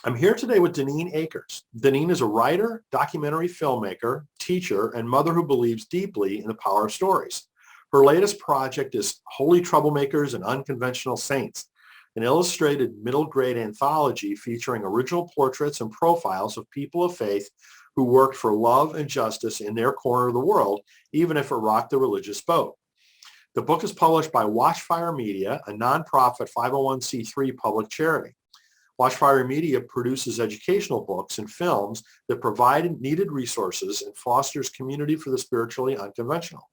I'm here today with Daneen Akers. Daneen is a writer, documentary filmmaker, teacher, and mother who believes deeply in the power of stories. Her latest project is Holy Troublemakers and Unconventional Saints, an illustrated middle grade anthology featuring original portraits and profiles of people of faith who worked for love and justice in their corner of the world, even if it rocked the religious boat. The book is published by Watchfire Media, a nonprofit 501c3 public charity. Watchfire Media produces educational books and films that provide needed resources and fosters community for the spiritually unconventional.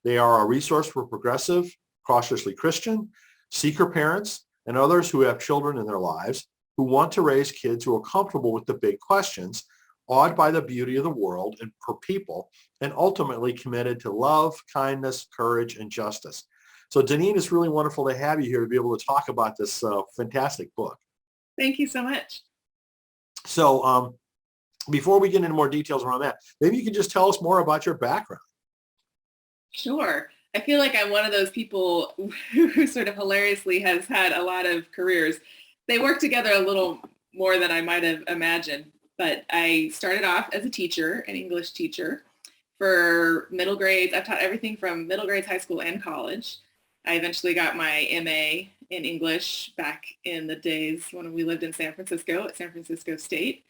They are a resource for progressive, cautiously Christian, seeker parents, and others who have children in their lives who want to raise kids who are comfortable with the big questions, awed by the beauty of the world and per people, and ultimately committed to love, kindness, courage, and justice. So Daneen, it's really wonderful to have you here to be able to talk about this fantastic book. Thank you so much. So before we get into more details around that, maybe you could just tell us more about your background. Sure. I feel like I'm one of those people who sort of hilariously has had a lot of careers. They work together a little more than I might have imagined, but I started off as a teacher, an English teacher for middle grades. I've taught everything from middle grades, high school, and college. I eventually got my MA in English back in the days when we lived in San Francisco at San Francisco State.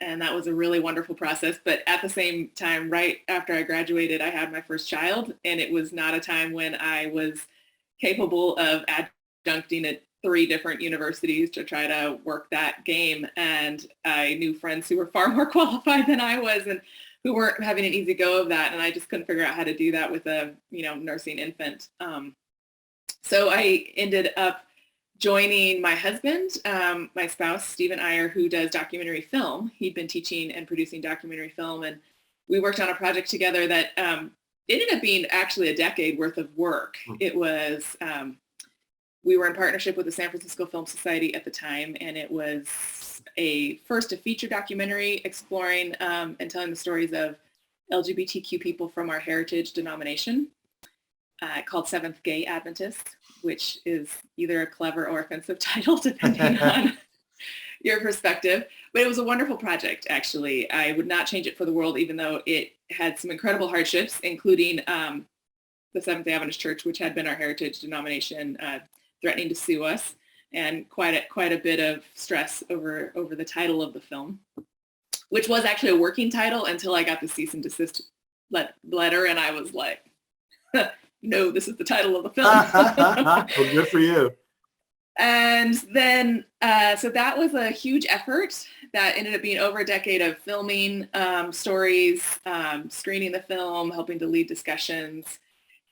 And that was a really wonderful process. But at the same time, right after I graduated, I had my first child. And it was not a time when I was capable of adjuncting at 3 different universities to try to work that game. And I knew friends who were far more qualified than I was and who weren't having an easy go of that. And I just couldn't figure out how to do that with a, nursing infant. So I ended up joining my husband, my spouse, Stephen Iyer, who does documentary film. He'd been teaching and producing documentary film, and we worked on a project together that ended up being actually a decade worth of work. It was, we were in partnership with the San Francisco Film Society at the time, and it was a feature documentary exploring and telling the stories of LGBTQ people from our heritage denomination. Called Seventh Gay Adventist, which is either a clever or offensive title, depending on your perspective. But it was a wonderful project, actually. I would not change it for the world, even though it had some incredible hardships, including the Seventh-day Adventist Church, which had been our heritage denomination, threatening to sue us, and quite a bit of stress over the title of the film, which was actually a working title until I got the cease and desist letter, and I was like, no, this is the title of the film. Well, good for you. And then, so that was a huge effort that ended up being over a decade of filming stories, screening the film, helping to lead discussions,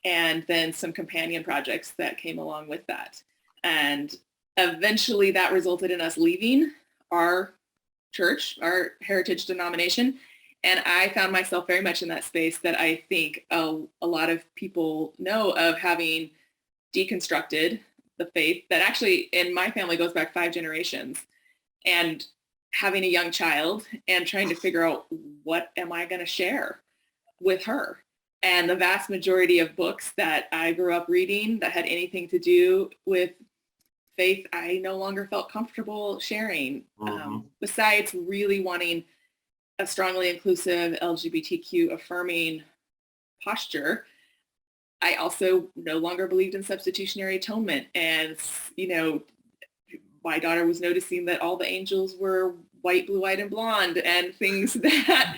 and then some companion projects that came along with that. And eventually that resulted in us leaving our church, our heritage denomination. And I found myself very much in that space that I think a lot of people know of, having deconstructed the faith that actually in my family goes back 5 generations, and having a young child and trying to figure out, what am I going to share with her? And the vast majority of books that I grew up reading that had anything to do with faith, I no longer felt comfortable sharing, besides really wanting a strongly inclusive LGBTQ affirming posture. I also no longer believed in substitutionary atonement. And, my daughter was noticing that all the angels were white, blue-eyed, and blonde, and things that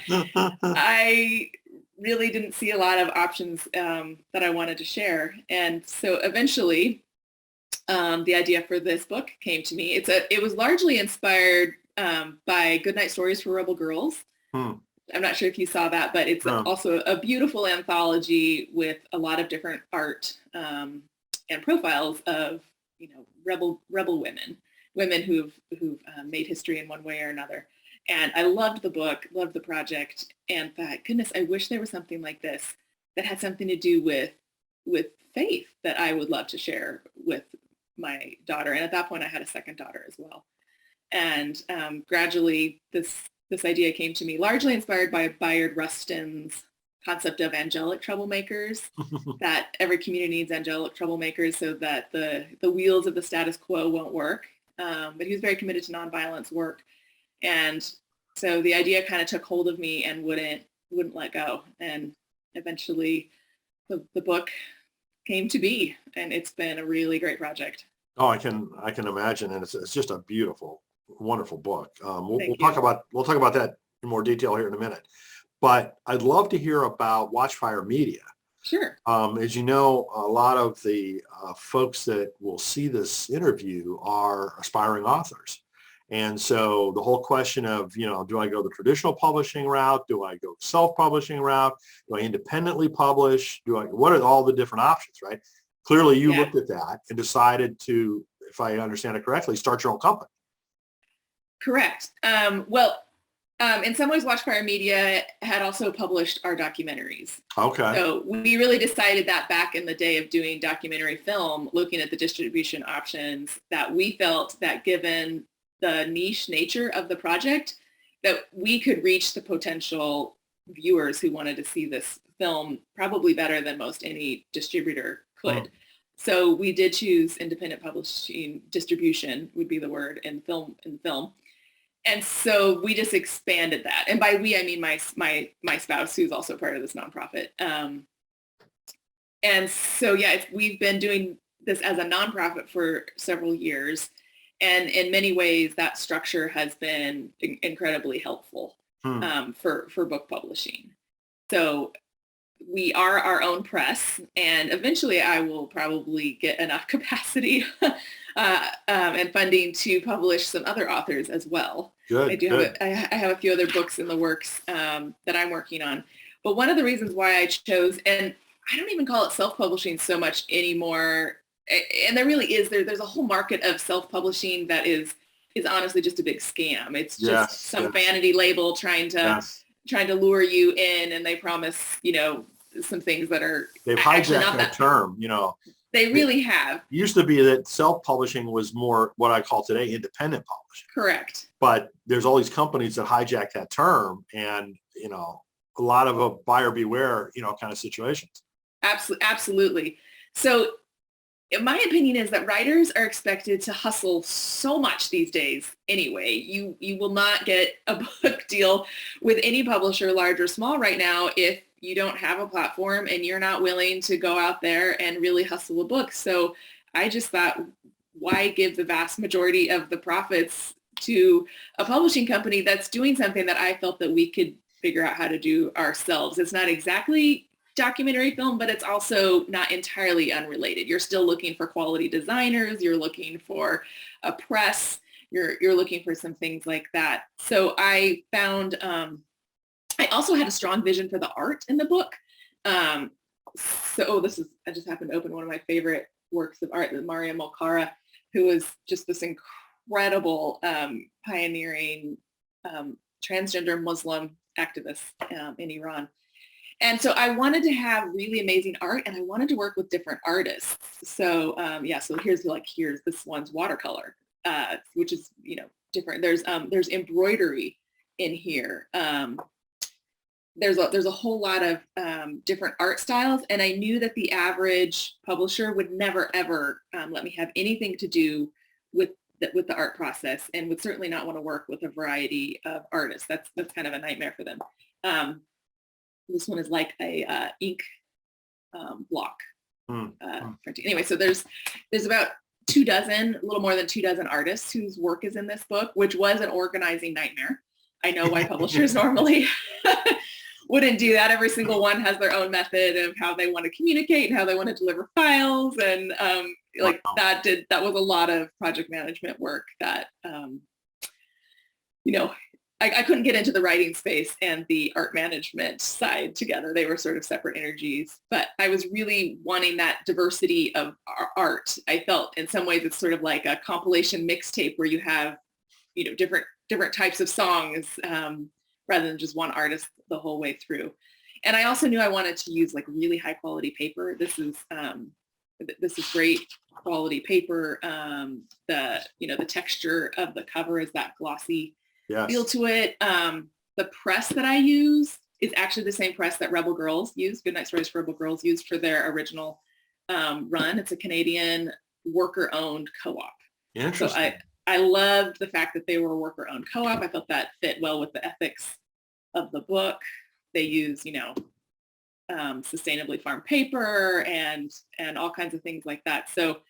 I really didn't see a lot of options that I wanted to share. And so eventually the idea for this book came to me. It was largely inspired by Goodnight Stories for Rebel Girls. I'm not sure if you saw that, but it's also a beautiful anthology with a lot of different art and profiles of, rebel women who've made history in one way or another. And I loved the book, loved the project, and thought, goodness, I wish there was something like this that had something to do with faith that I would love to share with my daughter. And at that point, I had a second daughter as well. And gradually, this idea came to me, largely inspired by Bayard Rustin's concept of angelic troublemakers, that every community needs angelic troublemakers so that the wheels of the status quo won't work. But he was very committed to nonviolence work. And so the idea kind of took hold of me and wouldn't let go. And eventually the book came to be, and it's been a really great project. Oh, I can imagine, and it's just a beautiful, wonderful book. We'll talk about that in more detail here in a minute. But I'd love to hear about Watchfire Media. Sure. As you know, a lot of the folks that will see this interview are aspiring authors. And so the whole question of, do I go the traditional publishing route? Do I go self-publishing route? Do I independently publish? What are all the different options, right? Clearly you looked at that and decided to, if I understand it correctly, start your own company. Correct. In some ways, Watchfire Media had also published our documentaries. Okay. So we really decided that back in the day of doing documentary film, looking at the distribution options, that we felt that given the niche nature of the project, that we could reach the potential viewers who wanted to see this film probably better than most any distributor could. So we did choose independent publishing, distribution would be the word, in film. And so we just expanded that. And by we, I mean my spouse, who's also part of this nonprofit. And so, we've been doing this as a nonprofit for several years. And in many ways, that structure has been incredibly helpful for book publishing. So we are our own press, and eventually I will probably get enough capacity and funding to publish some other authors as well. Good. I have a few other books in the works that I'm working on. But one of the reasons why I chose, and I don't even call it self-publishing so much anymore, and there really is, there's a whole market of self-publishing that is honestly just a big scam. It's just some vanity label trying to lure you in, and they promise, some things that are they've hijacked that term, They really have. It used to be that self-publishing was more what I call today independent publishing. Correct. But there's all these companies that hijack that term, and, a lot of a buyer beware, kind of situations. Absolutely. So my opinion is that writers are expected to hustle so much these days anyway. You will not get a book deal with any publisher, large or small, right now if you don't have a platform and you're not willing to go out there and really hustle a book. So I just thought, why give the vast majority of the profits to a publishing company that's doing something that I felt that we could figure out how to do ourselves? It's not exactly documentary film, but it's also not entirely unrelated. You're still looking for quality designers. You're looking for a press. You're looking for some things like that. So I found, I also had a strong vision for the art in the book. I just happened to open one of my favorite works of art, Maria Mulkara, who was just this incredible pioneering transgender Muslim activist in Iran. And so I wanted to have really amazing art, and I wanted to work with different artists. So so here's this one's watercolor, which is, different. There's embroidery in here. There's a whole lot of different art styles, and I knew that the average publisher would never ever let me have anything to do with the art process, and would certainly not want to work with a variety of artists. That's kind of a nightmare for them. This one is like a ink block printing. Anyway, so there's about a little more than 24 artists whose work is in this book, which was an organizing nightmare. I know why publishers normally wouldn't do that. Every single one has their own method of how they want to communicate and how they want to deliver files, and that was a lot of project management work that I couldn't get into the writing space and the art management side together. They were sort of separate energies, but I was really wanting that diversity of art. I felt in some ways it's sort of like a compilation mixtape where you have, different types of songs rather than just one artist the whole way through. And I also knew I wanted to use like really high quality paper. This is great quality paper. The texture of the cover is that glossy feel to it. The press that I use is actually the same press that Rebel Girls used. Goodnight Stories for Rebel Girls used for their original run. It's a Canadian worker-owned co-op. Interesting. I loved the fact that they were a worker-owned co-op. I felt that fit well with the ethics of the book. They use, sustainably farmed paper and all kinds of things like that. So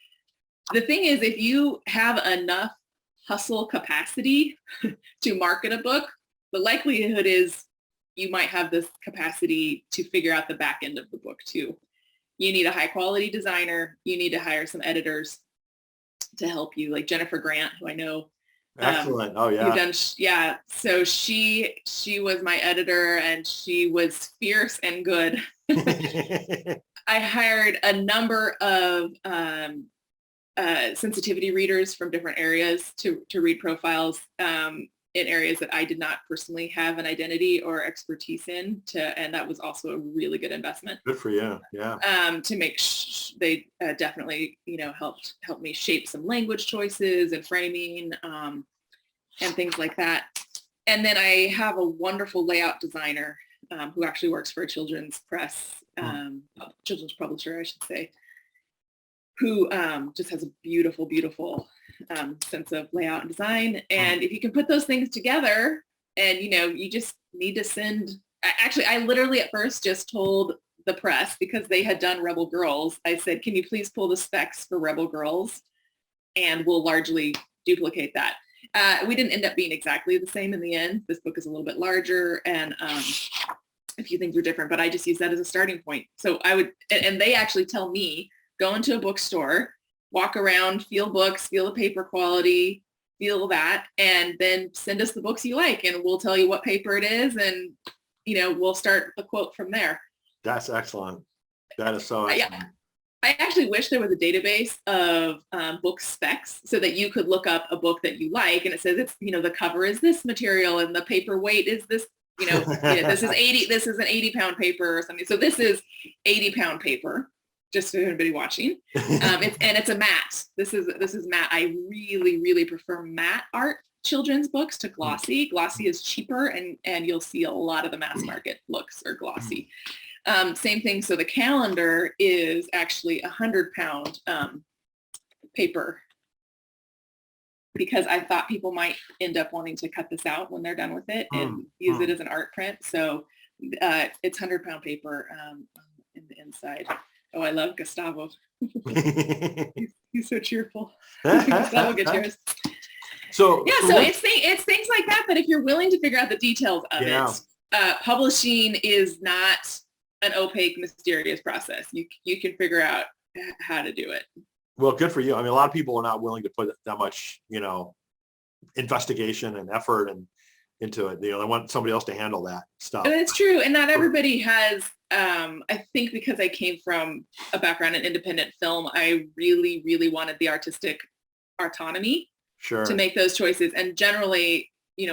the thing is, if you have enough hustle capacity to market a book, the likelihood is you might have this capacity to figure out the back end of the book too. You need a high quality designer. You need to hire some editors to help you, like Jennifer Grant, who I know. Excellent. Oh yeah. Yeah. So she was my editor, and she was fierce and good. I hired a number of sensitivity readers from different areas to read profiles in areas that I did not personally have an identity or expertise in, and that was also a really good investment. Good for you. Yeah. To make they definitely, helped me shape some language choices and framing and things like that. And then I have a wonderful layout designer who actually works for a children's press, children's publisher, I should say, who just has a beautiful, beautiful sense of layout and design. And if you can put those things together, and you just need to send. Actually, I literally at first just told the press, because they had done Rebel Girls. I said, "Can you please pull the specs for Rebel Girls, and we'll largely duplicate that." We didn't end up being exactly the same in the end. This book is a little bit larger, and a few things were different. But I just used that as a starting point. So I would, and they actually tell me, go into a bookstore, walk around, feel books, feel the paper quality, feel that, and then send us the books you like, and we'll tell you what paper it is, and we'll start a quote from there. That's excellent. That is so excellent. I actually wish there was a database of book specs so that you could look up a book that you like, and it says it's, the cover is this material and the paper weight is this, this is 80, this is an 80-pound paper or something. So this is 80-pound paper. Just for anybody watching, it's a matte. This is matte. I really, really prefer matte art children's books to glossy. Glossy is cheaper, and you'll see a lot of the mass market looks are glossy. Same thing. So the calendar is actually 100-pound paper, because I thought people might end up wanting to cut this out when they're done with it and use it as an art print. So it's 100-pound paper in the inside. Oh, I love Gustavo. he's so cheerful. Gustavo, get yours. So it's things like that. But if you're willing to figure out the details of it, publishing is not an opaque, mysterious process. You can figure out how to do it. Well, good for you. I mean, a lot of people are not willing to put that much, investigation and effort into it. They want somebody else to handle that stuff. And it's true. And not everybody has, I think because I came from a background in independent film, I really, really wanted the artistic autonomy to make those choices. And generally,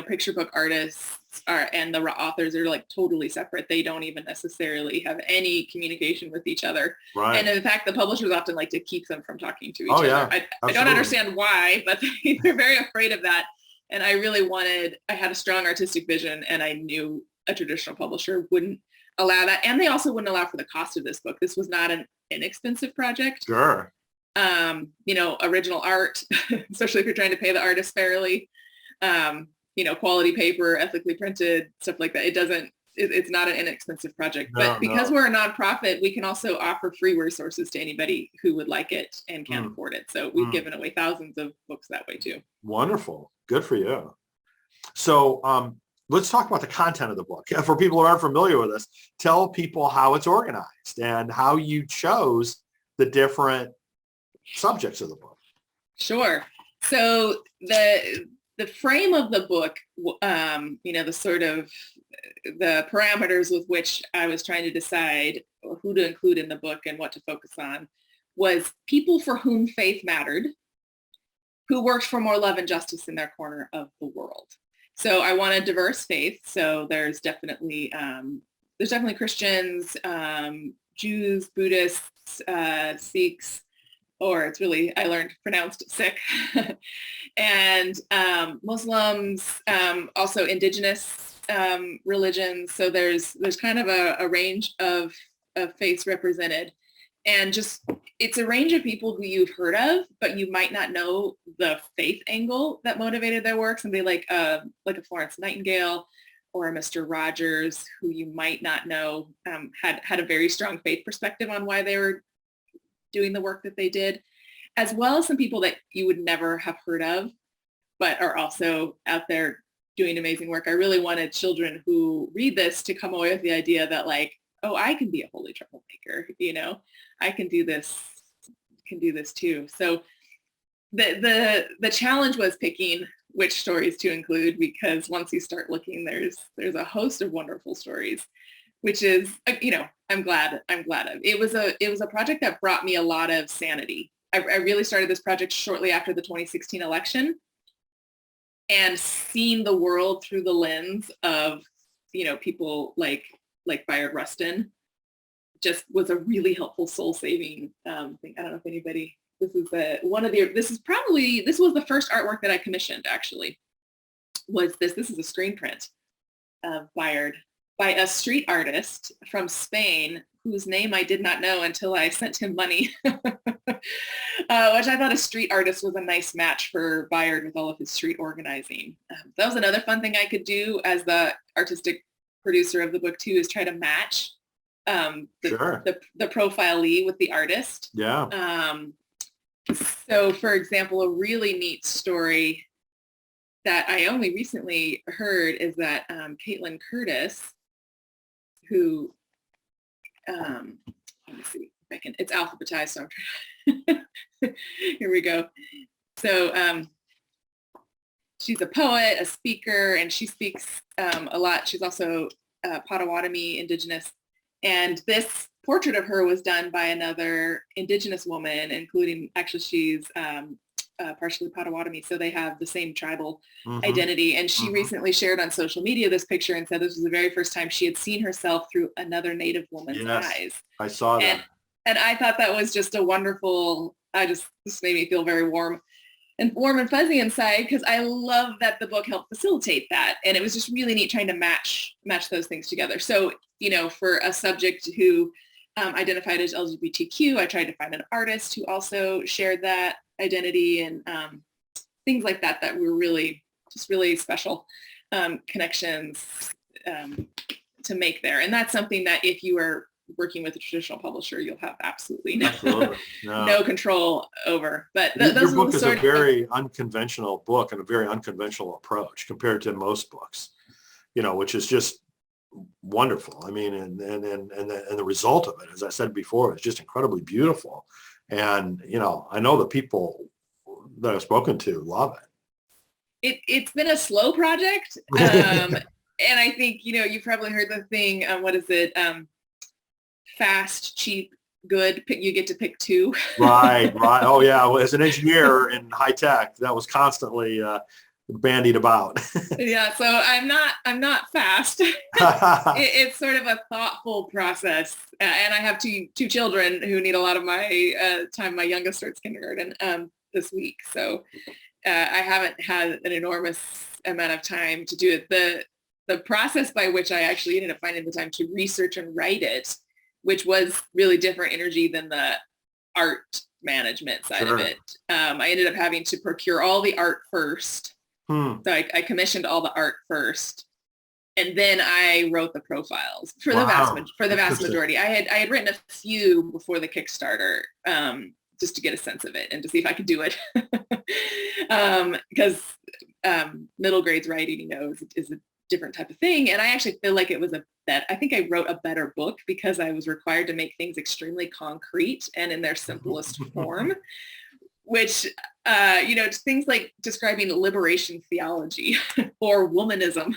picture book artists and the authors are like totally separate. They don't even necessarily have any communication with each other. Right. And in fact, the publishers often like to keep them from talking to each other. Yeah, I don't understand why, but they're very afraid of that. And I really I had a strong artistic vision, and I knew a traditional publisher wouldn't allow that. And they also wouldn't allow for the cost of this book. This was not an inexpensive project. Sure. Original art, especially if you're trying to pay the artist fairly, quality paper, ethically printed, stuff like that. It's not an inexpensive project, but because we're a nonprofit, we can also offer free resources to anybody who would like it and can't afford it. So we've given away thousands of books that way too. Wonderful. Good for you. So let's talk about the content of the book. For people who aren't familiar with this, tell people how it's organized and how you chose the different subjects of the book. Sure. So the frame of the book, the sort of the parameters with which I was trying to decide who to include in the book and what to focus on, was people for whom faith mattered, who worked for more love and justice in their corner of the world. So I want a diverse faith. So there's definitely Christians, Jews, Buddhists, Sikhs, or it's really, I learned pronounced Sikh, and Muslims, also indigenous religions. So there's kind of a range of faiths represented. and just, it's a range of people who you've heard of, but you might not know the faith angle that motivated their work. Somebody like a Florence Nightingale or a Mr. Rogers, who you might not know, had a very strong faith perspective on why they were doing the work that they did, as well as some people that you would never have heard of, but are also out there doing amazing work. I really wanted children who read this to come away with the idea that, like, oh, I can be a holy troublemaker, I can do this too. So the challenge was picking which stories to include, because once you start looking, there's a host of wonderful stories, which is, I'm glad of. It was a project that brought me a lot of sanity. I really started this project shortly after the 2016 election, and seeing the world through the lens of, people like Bayard Rustin just was a really helpful soul-saving thing. I don't know if anybody, this was the first artwork that I commissioned, actually, this is a screen print of Bayard by a street artist from Spain, whose name I did not know until I sent him money, which I thought a street artist was a nice match for Bayard with all of his street organizing. That was another fun thing I could do as the artistic producer of the book too, is try to match the profilee with the artist. Yeah. So for example, a really neat story that I only recently heard is that Caitlin Curtis, who, let me see if I can, it's alphabetized, so I'm trying. Here we go. So she's a poet, a speaker, and she speaks a lot. She's also Potawatomi Indigenous. And this portrait of her was done by another Indigenous woman, including, actually, she's partially Potawatomi, so they have the same tribal identity. And she recently shared on social media this picture and said this was the very first time she had seen herself through another Native woman's eyes. I saw that. And I thought that was just a wonderful, this made me feel very warm and fuzzy inside, because I love that the book helped facilitate that. And it was just really neat trying to match those things together. So, for a subject who identified as LGBTQ, I tried to find an artist who also shared that identity, and things like that were really special connections to make there. And that's something that if you are working with a traditional publisher, you'll have absolutely no control over. But your book is a very unconventional book and a very unconventional approach compared to most books, which is just wonderful. I mean, and the result of it, as I said before, is just incredibly beautiful. And, I know the people that I've spoken to love it. It's been a slow project. And I think, you've probably heard the thing, what is it? Fast, cheap, good. You get to pick two. Right. Oh yeah. Well, as an engineer in high tech, that was constantly bandied about. Yeah. So I'm not fast. It's sort of a thoughtful process. And I have two children who need a lot of my time. My youngest starts kindergarten this week. So I haven't had an enormous amount of time to do it. The process by which I actually ended up finding the time to research and write it, which was really different energy than the art management side of it. I ended up having to procure all the art first. So I commissioned all the art first, and then I wrote the profiles for the vast majority. I had written a few before the Kickstarter, just to get a sense of it and to see if I could do it. Because middle grades writing, is a different type of thing. And I actually feel like it was I think I wrote a better book because I was required to make things extremely concrete and in their simplest form, which, things like describing liberation theology or womanism.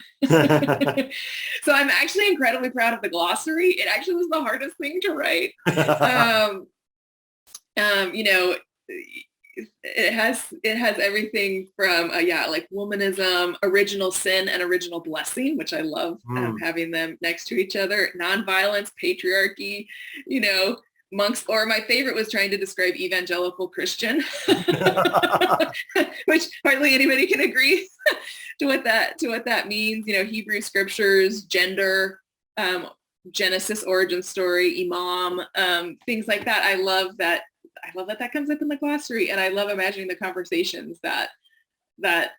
So I'm actually incredibly proud of the glossary. It actually was the hardest thing to write. It has everything from like womanism, original sin, and original blessing, which I love, having them next to each other, nonviolence, patriarchy, monks, or my favorite was trying to describe evangelical Christian, which hardly anybody can agree to what that means. Hebrew scriptures, gender, Genesis origin story, Imam, things like that. I love that that comes up in the glossary, and I love imagining the conversations that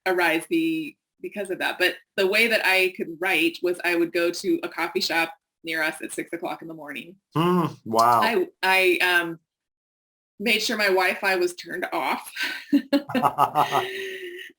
arise because of that. But the way that I could write was I would go to a coffee shop near us at 6:00 in the morning. Wow. I made sure my Wi-Fi was turned off.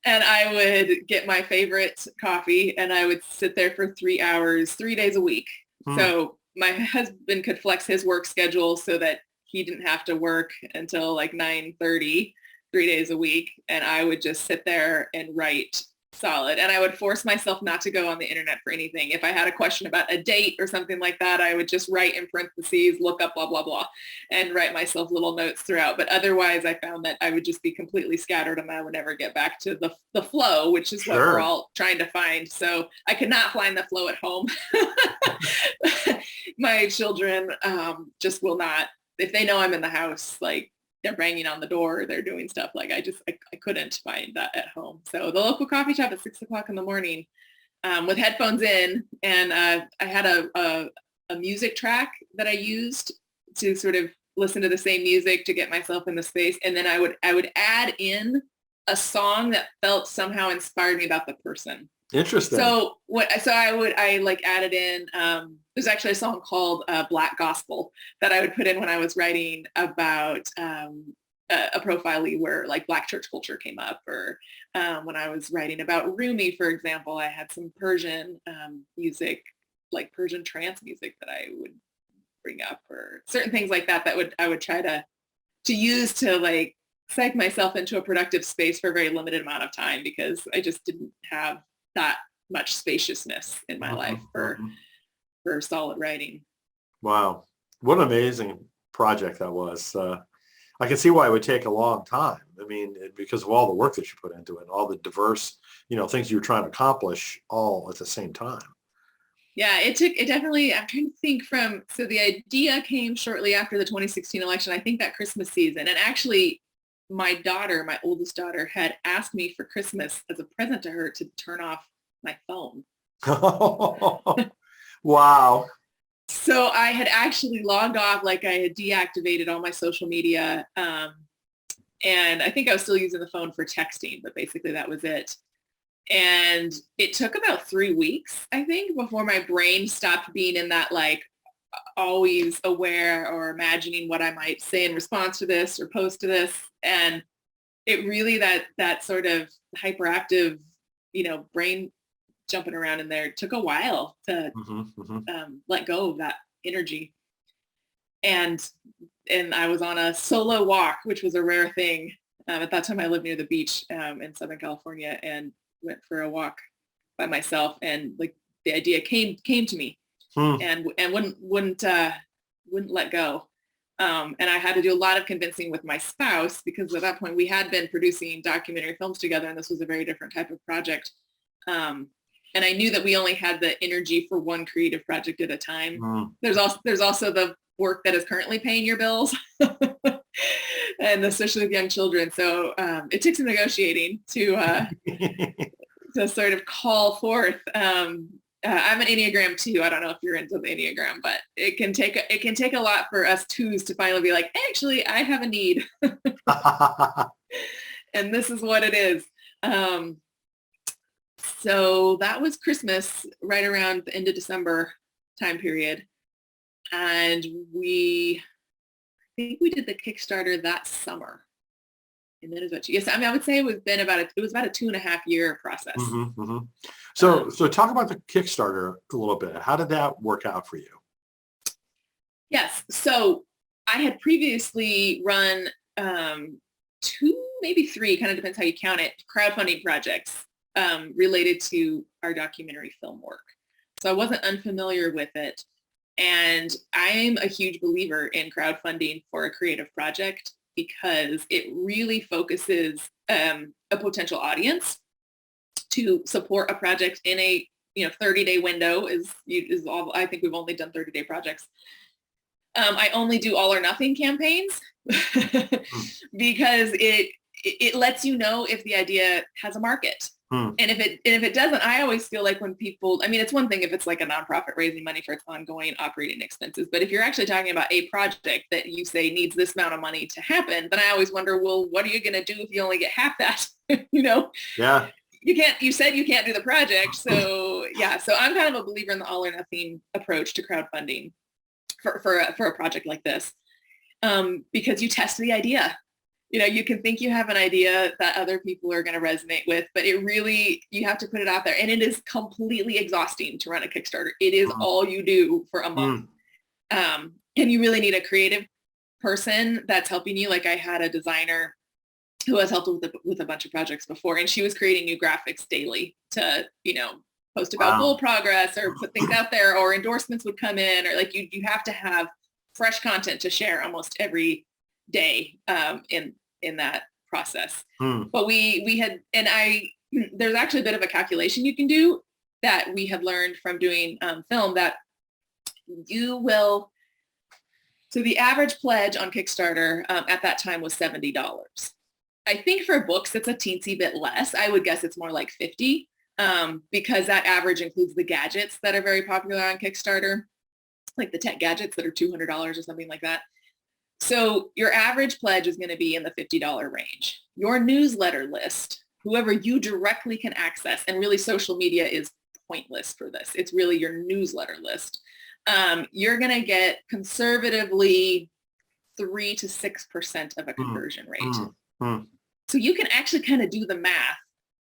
And I would get my favorite coffee, and I would sit there for 3 hours, 3 days a week. So my husband could flex his work schedule so that he didn't have to work until like 9:30, 3 days a week. And I would just sit there and write solid. And I would force myself not to go on the internet for anything. If I had a question about a date or something like that, I would just write in parentheses, look up, blah, blah, blah, and write myself little notes throughout. But otherwise, I found that I would just be completely scattered, and I would never get back to the flow, which is what we're all trying to find. So I could not find the flow at home. My children just will not, if they know I'm in the house, like, they're banging on the door, they're doing stuff, like I couldn't find that at home. So the local coffee shop at 6:00 in the morning, with headphones in, and I had a music track that I used to sort of listen to the same music to get myself in the space. And then I would add in a song that felt somehow inspired me about the person. Interesting. So I added in, there's actually a song called Black Gospel that I would put in when I was writing about a profile where like Black church culture came up, or when I was writing about Rumi, for example, I had some Persian music, like Persian trance music that I would bring up, or certain things like that I would try to use to like psych myself into a productive space for a very limited amount of time, because I just didn't have that much spaciousness in my life for solid writing. Wow. What an amazing project that was. I can see why it would take a long time. I mean, because of all the work that you put into it, all the diverse, things you were trying to accomplish all at the same time. Yeah, it definitely, I'm trying to think so the idea came shortly after the 2016 election, I think that Christmas season. And actually, my oldest daughter, had asked me for Christmas as a present to her to turn off my phone. Wow. So I had actually logged off, like I had deactivated all my social media. And I think I was still using the phone for texting, but basically that was it. And it took about 3 weeks, I think, before my brain stopped being in that like always aware or imagining what I might say in response to this or post to this. And it really, that sort of hyperactive, brain jumping around in there, took a while to let go of that energy. And I was on a solo walk, which was a rare thing. At that time I lived near the beach in Southern California, and went for a walk by myself, and like the idea came to me. And wouldn't let go. And I had to do a lot of convincing with my spouse, because at that point we had been producing documentary films together, and this was a very different type of project. And I knew that we only had the energy for one creative project at a time. There's also the work that is currently paying your bills, and especially with young children. So it took some negotiating to sort of call forth. I'm an Enneagram 2. I don't know if you're into the Enneagram, but it can take a lot for us 2s to finally be like, actually, I have a need. And this is what it is. So that was Christmas, right around the end of December time period. And I think we did the Kickstarter that summer. And then I would say it was about a 2.5 year process. So talk about the Kickstarter a little bit. How did that work out for you? Yes. So I had previously run 2, maybe 3, kind of depends how you count it, crowdfunding projects related to our documentary film work. So I wasn't unfamiliar with it. And I'm a huge believer in crowdfunding for a creative project, because it really focuses a potential audience to support a project in a 30-day window is all. I think we've only done 30-day projects. I only do all or nothing campaigns because it lets you know if the idea has a market. Hmm. And if it doesn't, I always feel like when people, I mean, it's one thing if it's like a nonprofit raising money for its ongoing operating expenses, but if you're actually talking about a project that you say needs this amount of money to happen, then I always wonder, well, what are you going to do if you only get half that? Yeah. You said you can't do the project. So yeah, so I'm kind of a believer in the all or nothing approach to crowdfunding for a project like this, because you test the idea. You can think you have an idea that other people are going to resonate with, but you have to put it out there. And it is completely exhausting to run a Kickstarter. It is all you do for a month. And you really need a creative person that's helping you. Like I had a designer who has helped with a bunch of projects before, and she was creating new graphics daily to, post about goal progress or put things out there, or endorsements would come in, or like you have to have fresh content to share almost every day in that process. But we had, and there's actually a bit of a calculation you can do that we have learned from doing film, that so the average pledge on Kickstarter at that time was $70. I think for books, it's a teensy bit less. I would guess it's more like 50, because that average includes the gadgets that are very popular on Kickstarter, like the tech gadgets that are $200 or something like that. So your average pledge is going to be in the $50 range. Your newsletter list, whoever you directly can access, and really social media is pointless for this. It's really your newsletter list. You're going to get conservatively 3 to 6% of a conversion rate. So you can actually kind of do the math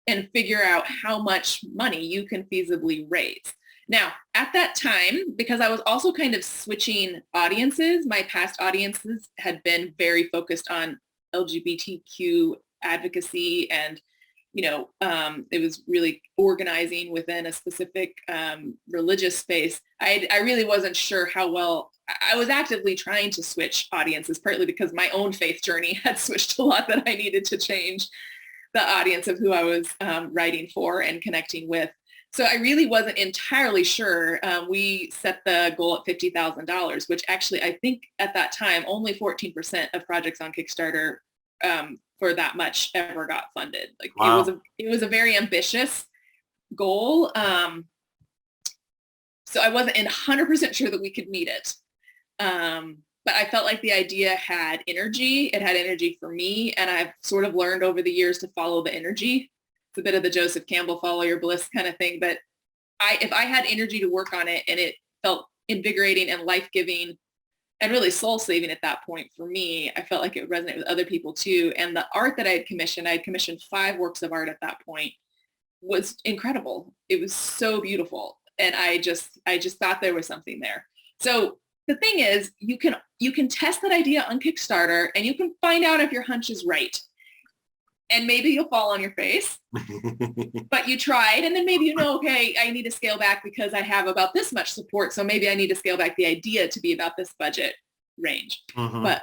and figure out how much money you can feasibly raise. Now, at that time, because I was also kind of switching audiences, my past audiences had been very focused on LGBTQ advocacy, and, it was really organizing within a specific religious space. I really wasn't sure how well. I was actively trying to switch audiences, partly because my own faith journey had switched a lot, that I needed to change the audience of who I was writing for and connecting with. So I really wasn't entirely sure. We set the goal at $50,000, which actually I think at that time only 14% of projects on Kickstarter for that much ever got funded. Like Wow. it was a very ambitious goal. So I wasn't 100% sure that we could meet it. But I felt like the idea had energy. It had energy for me, and I've sort of learned over the years to follow the energy. It's a bit of the Joseph Campbell follow your bliss kind of thing. But if I had energy to work on it and it felt invigorating and life-giving and really soul-saving at that point for me, I felt like it would resonate with other people too. And the art that I had commissioned 5 works of art at that point, was incredible. It was so beautiful. And I just thought there was something there. So the thing is, you can test that idea on Kickstarter, and you can find out if your hunch is right. And maybe you'll fall on your face, but you tried, and then maybe okay, I need to scale back because I have about this much support, so maybe I need to scale back the idea to be about this budget range. But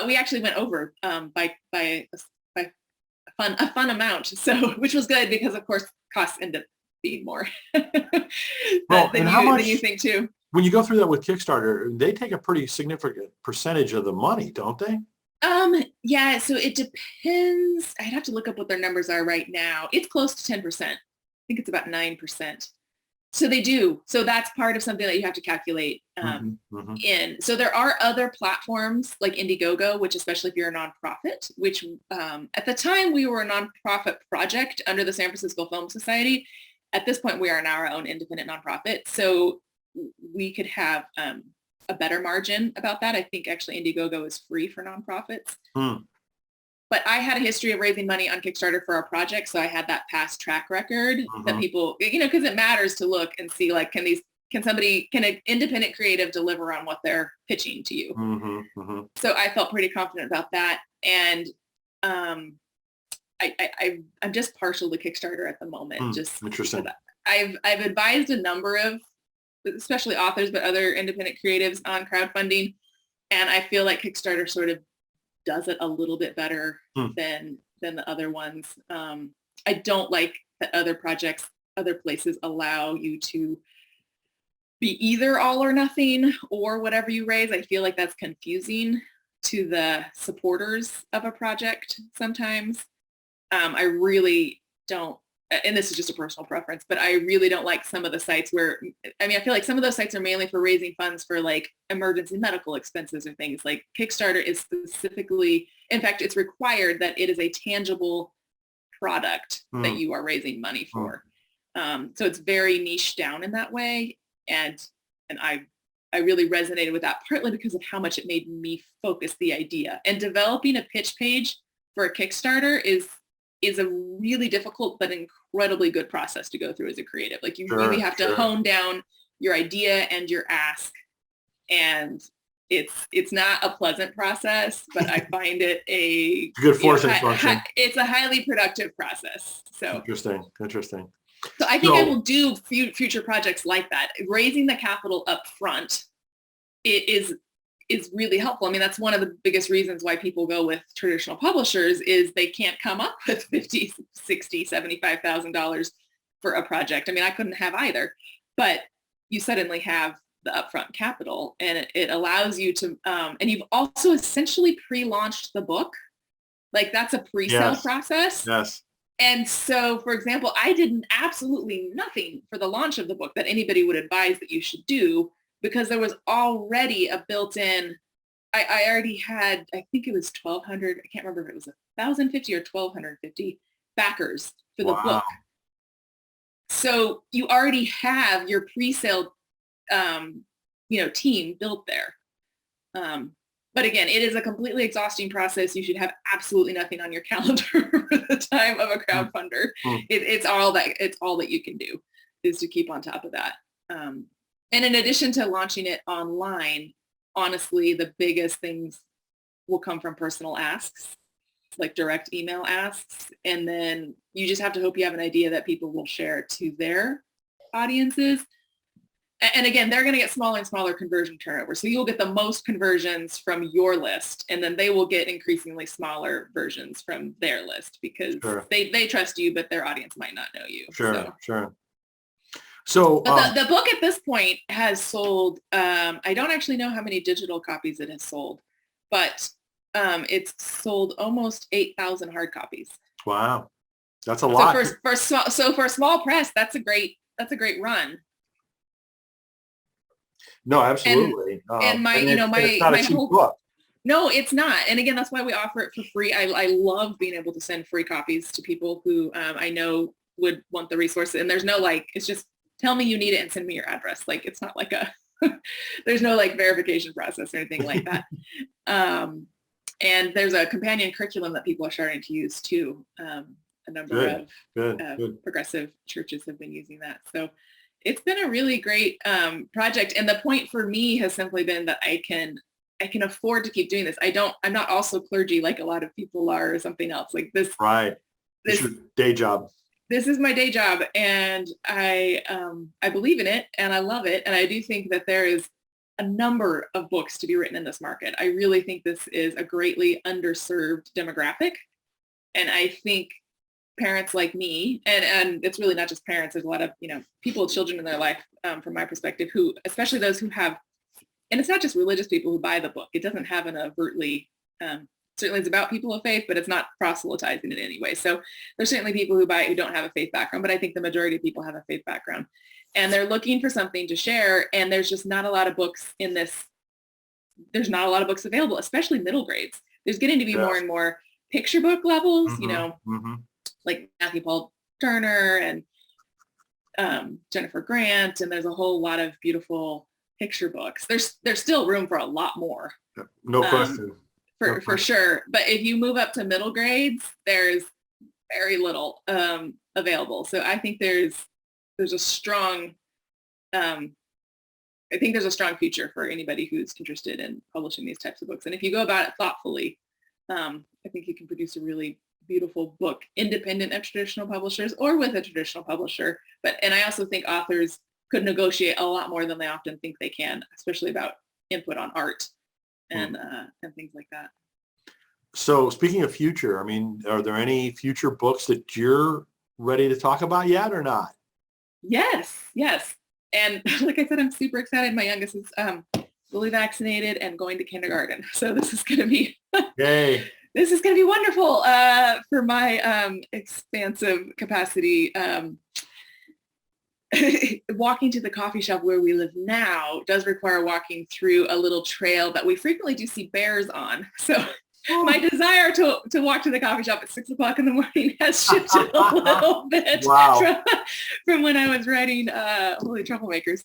we actually went over by a fun amount, so which was good, because of course costs end up being more than you think too. When you go through that with Kickstarter, they take a pretty significant percentage of the money, don't they? Yeah, so it depends. I'd have to look up what their numbers are right now. It's close to 10%. I think it's about 9%. So they do. So that's part of something that you have to calculate in. So there are other platforms like Indiegogo, which, especially if you're a nonprofit, which at the time we were a nonprofit project under the San Francisco Film Society. At this point, we are now our own independent nonprofit. So we could have a better margin about that. I think actually Indiegogo is free for nonprofits. But I had a history of raising money on Kickstarter for our project, so I had that past track record that people, because it matters to look and see, like, can an independent creative deliver on what they're pitching to you? So I felt pretty confident about that, and I'm just partial to Kickstarter at the moment. Just interesting. I've advised a number of, especially authors, but other independent creatives on crowdfunding. And I feel like Kickstarter sort of does it a little bit better than the other ones. I don't like that other places allow you to be either all or nothing or whatever you raise. I feel like that's confusing to the supporters of a project sometimes. I really don't and this is just a personal preference, but I really don't like some of the sites where, I mean, I feel like some of those sites are mainly for raising funds for like emergency medical expenses or things. Like Kickstarter is specifically, in fact, it's required that it is a tangible product that you are raising money for. So it's very niche down in that way. And I really resonated with that, partly because of how much it made me focus the idea. And developing a pitch page for a Kickstarter is a really difficult but incredibly good process to go through as a creative. Like you really have to hone down your idea and your ask. And it's not a pleasant process, but I find it a good forcing function. It's a highly productive process. So interesting. So I think I will do future projects like that. Raising the capital up front is really helpful. I mean, that's one of the biggest reasons why people go with traditional publishers is they can't come up with $50,000, $60,000, $75,000 for a project. I mean, I couldn't have either, but you suddenly have the upfront capital, and it allows you to, and you've also essentially pre-launched the book. Like that's a pre-sale process. Yes. And so, for example, I did absolutely nothing for the launch of the book that anybody would advise that you should do, because there was already a built-in, I already had, I think it was 1,200, I can't remember if it was 1,050 or 1,250 backers for the book. So you already have your pre-sale, team built there. But again, it is a completely exhausting process. You should have absolutely nothing on your calendar for the time of a crowdfunder. It's all that you can do is to keep on top of that. And in addition to launching it online, honestly, the biggest things will come from personal asks, like direct email asks. And then you just have to hope you have an idea that people will share to their audiences. And again, they're going to get smaller and smaller conversion turnover. So you'll get the most conversions from your list, and then they will get increasingly smaller versions from their list because they trust you, but their audience might not know you. Sure. So but the book at this point has sold, I don't actually know how many digital copies it has sold, but it's sold almost 8,000 hard copies. Wow. That's a lot. So for a small press, that's a great run. No, absolutely. And it's not a cheap book. No, it's not. And again, that's why we offer it for free. I love being able to send free copies to people who I know would want the resource. And there's no it's just tell me you need it and send me your address. Like it's not like there's no verification process or anything like that. And there's a companion curriculum that people are starting to use too. A number of progressive churches have been using that. So it's been a really great project. And the point for me has simply been that I can afford to keep doing this. I'm not also clergy like a lot of people are or something else like this. Right. This is your day job. This is my day job, and I believe in it and I love it. And I do think that there is a number of books to be written in this market. I really think this is a greatly underserved demographic. And I think parents like me, and it's really not just parents, there's a lot of, people with children in their life, from my perspective, who, especially those who have, and it's not just religious people who buy the book. It doesn't have an overtly, certainly it's about people of faith, but it's not proselytizing in any way. So there's certainly people who buy it who don't have a faith background, but I think the majority of people have a faith background. And they're looking for something to share, and there's just not a lot of books in this. There's not a lot of books available, especially middle grades. There's getting to be more and more picture book levels, like Matthew Paul Turner and Jennifer Grant, and there's a whole lot of beautiful picture books. There's still room for a lot more. No question. For sure. But if you move up to middle grades, there's very little available. So I think there's a strong future for anybody who's interested in publishing these types of books. And if you go about it thoughtfully, I think you can produce a really beautiful book, independent of traditional publishers or with a traditional publisher. And I also think authors could negotiate a lot more than they often think they can, especially about input on art and things like that. So speaking of future, I mean, are there any future books that you're ready to talk about yet or not? Yes. And like I said, I'm super excited. My youngest is fully vaccinated and going to kindergarten. So this is going to be, Yay. this is going to be wonderful for my expansive capacity. Walking to the coffee shop where we live now does require walking through a little trail that we frequently do see bears on. So my desire to walk to the coffee shop at 6 o'clock in the morning has shifted a little bit from when I was writing Holy Troublemakers.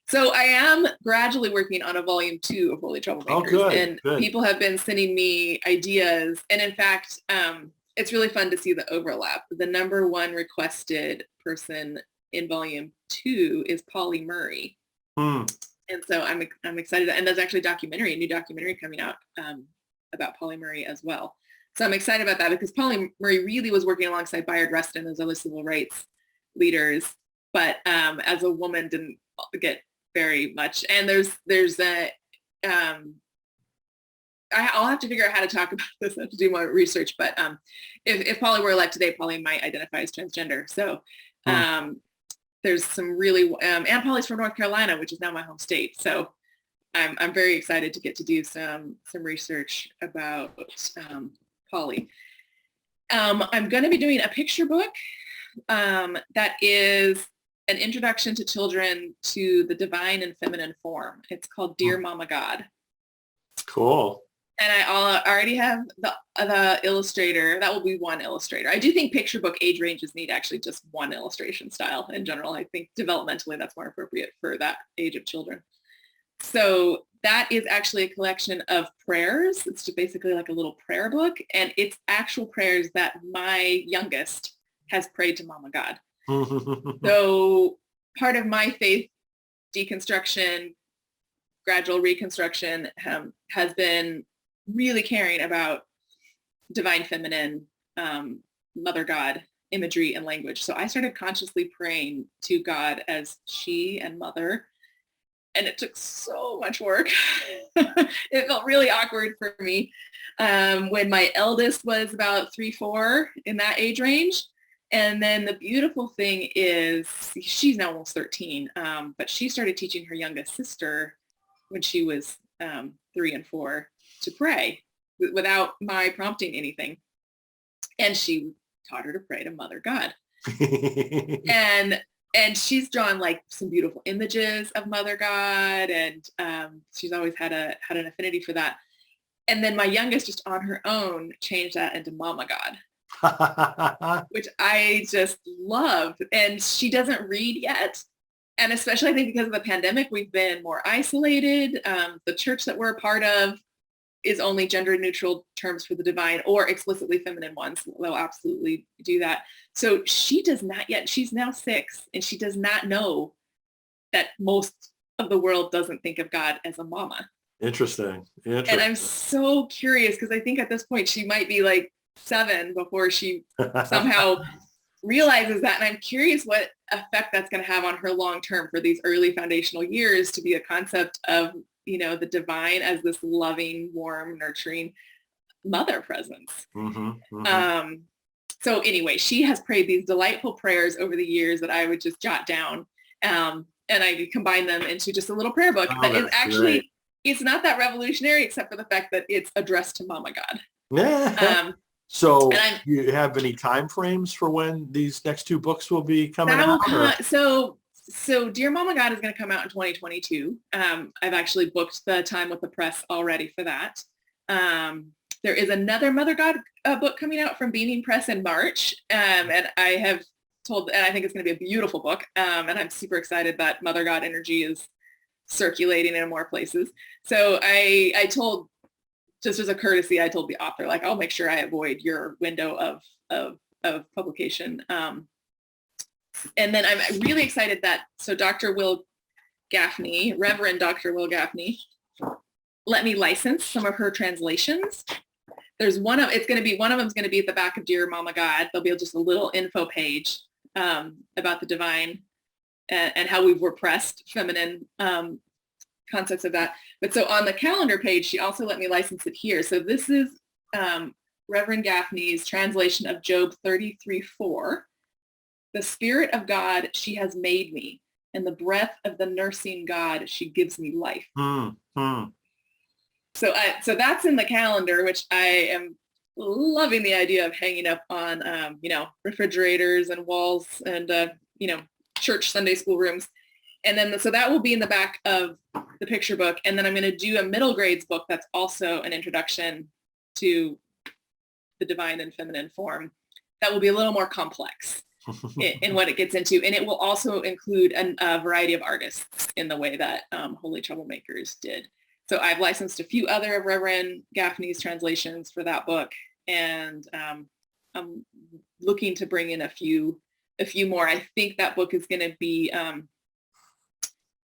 So I am gradually working on a volume 2 of Holy Troublemakers, good. People have been sending me ideas. And in fact, it's really fun to see the overlap. The number 1 requested person in volume 2 is Polly Murray. And so I'm excited. And there's actually a new documentary coming out about Polly Murray as well. So I'm excited about that because Polly Murray really was working alongside Bayard Rustin and those other civil rights leaders, but as a woman didn't get very much. And there's a, I'll have to figure out how to talk about this. I have to do more research, but if Polly were alive today, Polly might identify as transgender. So there's some really, and Polly's from North Carolina, which is now my home state. So I'm very excited to get to do some research about Polly. I'm going to be doing a picture book that is an introduction to children to the divine and feminine form. It's called Dear Mama God. Cool. And I already have the illustrator. That will be one illustrator. I do think picture book age ranges need actually just one illustration style in general. I think developmentally that's more appropriate for that age of children. So that is actually a collection of prayers. It's just basically like a little prayer book. And it's actual prayers that my youngest has prayed to Mama God. So part of my faith deconstruction, gradual reconstruction has been really caring about divine feminine, Mother God imagery and language. So I started consciously praying to God as she and mother. And it took so much work. It felt really awkward for me when my eldest was about 3-4 in that age range. And then the beautiful thing is she's now almost 13, but she started teaching her youngest sister when she was 3 and 4 to pray without my prompting anything. And she taught her to pray to Mother God. And she's drawn like some beautiful images of Mother God, and she's always had an affinity for that. And then my youngest, just on her own, changed that into Mama God. Which I just love. And she doesn't read yet. And especially I think because of the pandemic, we've been more isolated. The church that we're a part of is only gender neutral terms for the divine or explicitly feminine ones. They'll absolutely do that. So she does not yet. She's now 6 and she does not know that most of the world doesn't think of God as a mama. Interesting. And I'm so curious because I think at this point she might be like 7 before she somehow realizes that. And I'm curious what effect that's going to have on her long term for these early foundational years to be a concept of, you know, the divine as this loving, warm, nurturing mother presence. So anyway, she has prayed these delightful prayers over the years that I would just jot down. And I combine them into just a little prayer book that is actually, great. It's not that revolutionary except for the fact that it's addressed to Mama God. So you have any time frames for when these next 2 books will be coming out? So Dear Mama God is going to come out in 2022. I've actually booked the time with the press already for that. There is another Mother God book coming out from Beaming Press in March. And I have told, and I think it's going to be a beautiful book. And I'm super excited that Mother God energy is circulating in more places. So I told, just as a courtesy, I told the author, like, I'll make sure I avoid your window of publication. And then I'm really excited that, so Dr. Will Gaffney, Reverend Dr. Will Gaffney, let me license some of her translations. There's one of them's going to be at the back of Dear Mama God. There'll be just a little info page about the divine and how we've repressed feminine concepts of that. But so on the calendar page, she also let me license it here. So this is Reverend Gaffney's translation of Job 33:4. The Spirit of God, she has made me, and the breath of the nursing God, she gives me life. So that's in the calendar, which I am loving the idea of hanging up on, refrigerators and walls and, church Sunday school rooms. And then, so that will be in the back of the picture book. And then I'm going to do a middle grades book that's also an introduction to the divine and feminine form that will be a little more complex in what it gets into. And it will also include a variety of artists in the way that Holy Troublemakers did. So I've licensed a few other of Reverend Gaffney's translations for that book. And I'm looking to bring in a few more. I think that book is going to be, I'm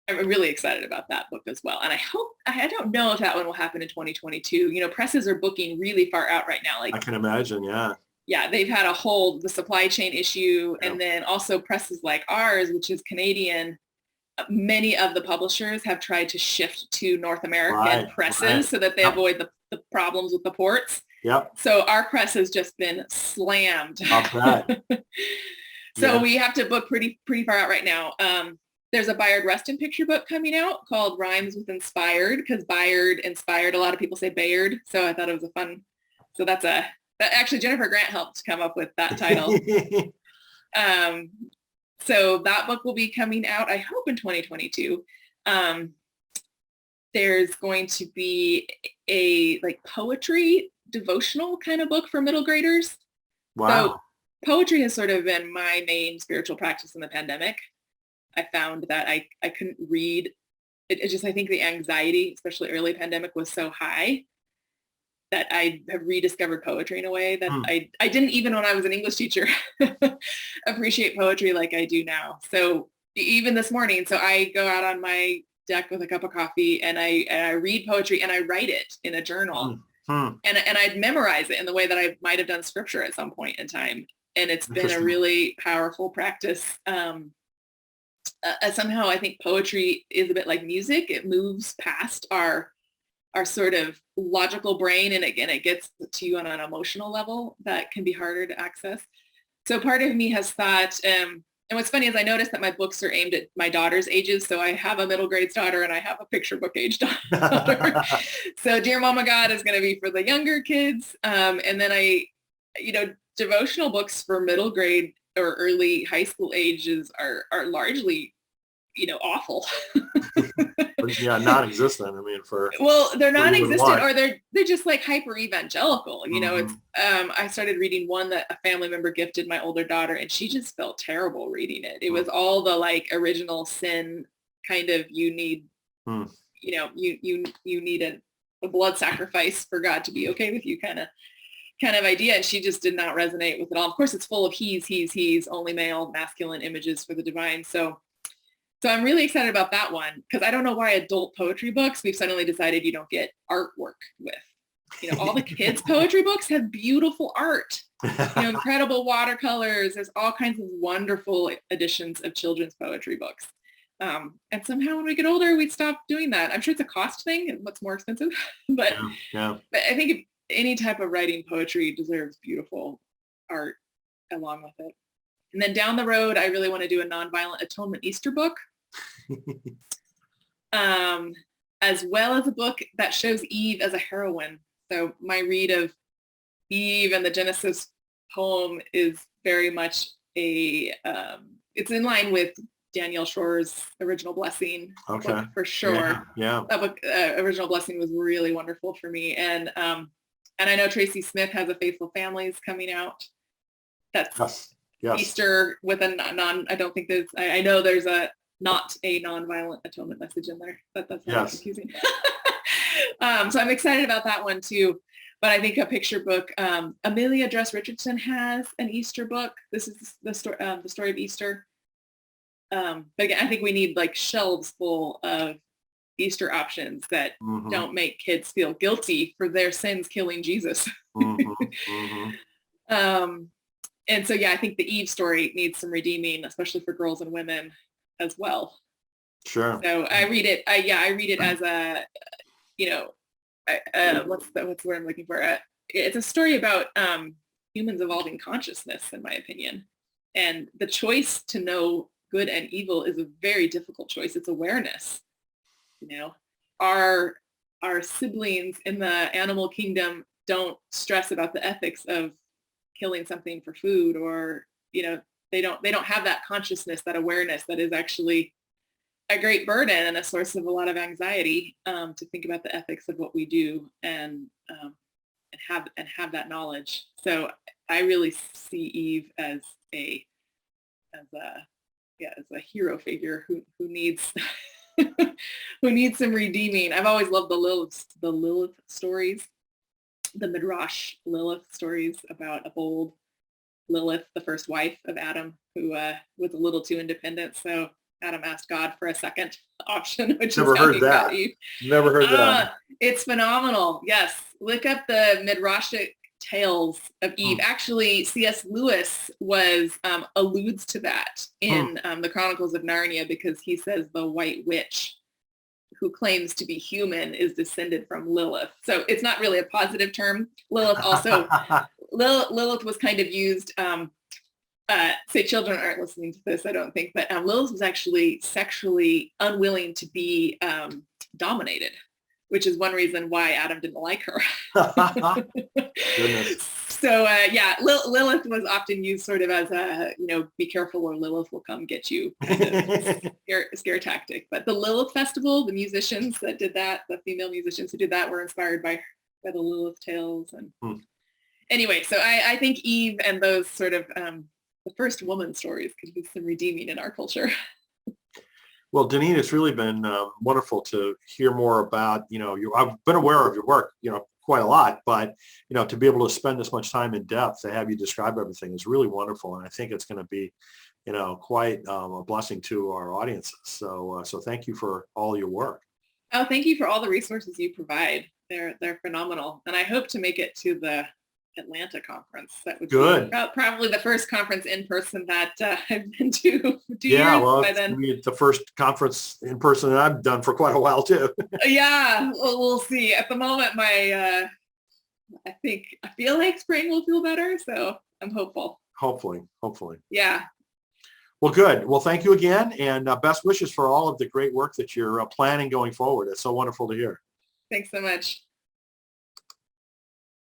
really excited about that book as well. And I don't know if that one will happen in 2022. Presses are booking really far out right now. Like, I can imagine. Yeah. Yeah, they've had the supply chain issue. Yep. And then also presses like ours, which is Canadian, many of the publishers have tried to shift to North American presses so that they avoid the problems with the ports. Yep. So our press has just been slammed. So we have to book pretty far out right now. There's a Bayard Rustin picture book coming out called Rhymes with Inspired, because Bayard inspired. A lot of people say Bayard, so I thought it was a fun. So actually Jennifer Grant helped come up with that title. So that book will be coming out, I hope, in 2022. There's going to be a poetry devotional kind of book for middle graders. Wow. So poetry has sort of been my main spiritual practice in the pandemic. I found that I couldn't read. I think the anxiety, especially early pandemic, was so high that I have rediscovered poetry in a way that I didn't, even when I was an English teacher, appreciate poetry like I do now. So even this morning, so I go out on my deck with a cup of coffee and I read poetry and I write it in a journal. And I'd memorize it in the way that I might have done scripture at some point in time. And it's been a really powerful practice. Somehow I think poetry is a bit like music. It moves past our sort of logical brain. And again, it gets to you on an emotional level that can be harder to access. So part of me has thought, and what's funny is I noticed that my books are aimed at my daughter's ages. So I have a middle grades daughter and I have a picture book age daughter. So Dear Mama God is going to be for the younger kids. And then devotional books for middle grade or early high school ages are largely, awful. Yeah, non-existent. I mean, they're non-existent, or they're just like hyper evangelical. It's I started reading one that a family member gifted my older daughter, and she just felt terrible reading it. It was all the original sin kind of, you need, you need a blood sacrifice for God to be okay with you kind of idea. And she just did not resonate with it all. Of course, it's full of he's, only male, masculine images for the divine. So I'm really excited about that one, because I don't know why adult poetry books, we've suddenly decided you don't get artwork with. All the kids' poetry books have beautiful art, incredible watercolors. There's all kinds of wonderful editions of children's poetry books. And somehow when we get older, we'd stop doing that. I'm sure it's a cost thing and what's more expensive, but I think any type of writing poetry deserves beautiful art along with it. And then down the road, I really want to do a nonviolent atonement Easter book, as well as a book that shows Eve as a heroine. So my read of Eve and the Genesis poem is very much it's in line with Danielle Shor's Original Blessing book, for sure. Yeah. That book, Original Blessing, was really wonderful for me. And I know Tracy Smith has a Faithful Families coming out. That's Yes. Easter with a I don't think there's, I know there's not a nonviolent atonement message in there, but that's not confusing. So I'm excited about that one too. But I think a picture book, Amelia Dress Richardson has an Easter book. This is the story of Easter. But again, I think we need shelves full of Easter options that don't make kids feel guilty for their sins killing Jesus. And so, I think the Eve story needs some redeeming, especially for girls and women as well. Sure. So I read it. I read it as a, what's the word I'm looking for? It's a story about humans evolving consciousness, in my opinion. And the choice to know good and evil is a very difficult choice. It's awareness. Our siblings in the animal kingdom don't stress about the ethics of killing something for food, or, they don't have that consciousness, that awareness that is actually a great burden and a source of a lot of anxiety, to think about the ethics of what we do, and have that knowledge. So I really see Eve as a hero figure who needs who needs some redeeming. I've always loved the Lilith stories, the Midrash Lilith stories about a bold Lilith, the first wife of Adam, who was a little too independent. So Adam asked God for a second option, which Never is how heard he that. got Eve. Never heard that. It's phenomenal. Yes. Look up the Midrashic tales of Eve. Actually, C.S. Lewis alludes to that in the Chronicles of Narnia, because he says the White Witch, who claims to be human, is descended from Lilith. So it's not really a positive term. Lilith also, Lilith was kind of used, say children aren't listening to this, I don't think, but Lilith was actually sexually unwilling to be dominated, which is one reason why Adam didn't like her. Goodness. So Lilith was often used sort of as a, be careful or Lilith will come get you kind of scare tactic. But the Lilith Festival, the musicians that did that, the female musicians who did that, were inspired by the Lilith tales. And anyway, so I think Eve and those sort of the first woman stories could use some redeeming in our culture. Well, Daneen, it's really been wonderful to hear more about, I've been aware of your work, quite a lot, but, to be able to spend this much time in depth to have you describe everything is really wonderful. And I think it's going to be, quite a blessing to our audiences. So thank you for all your work. Oh, thank you for all the resources you provide. They're phenomenal. And I hope to make it to the Atlanta conference. That would Good. Be probably the first conference in person that I've been to. Yeah, well, it's the first conference in person that I've done for quite a while too. Yeah, well, we'll see. At the moment, I feel like spring will feel better, so I'm hopeful. Hopefully. Yeah. Well, good. Well, thank you again, and best wishes for all of the great work that you're planning going forward. It's so wonderful to hear. Thanks so much.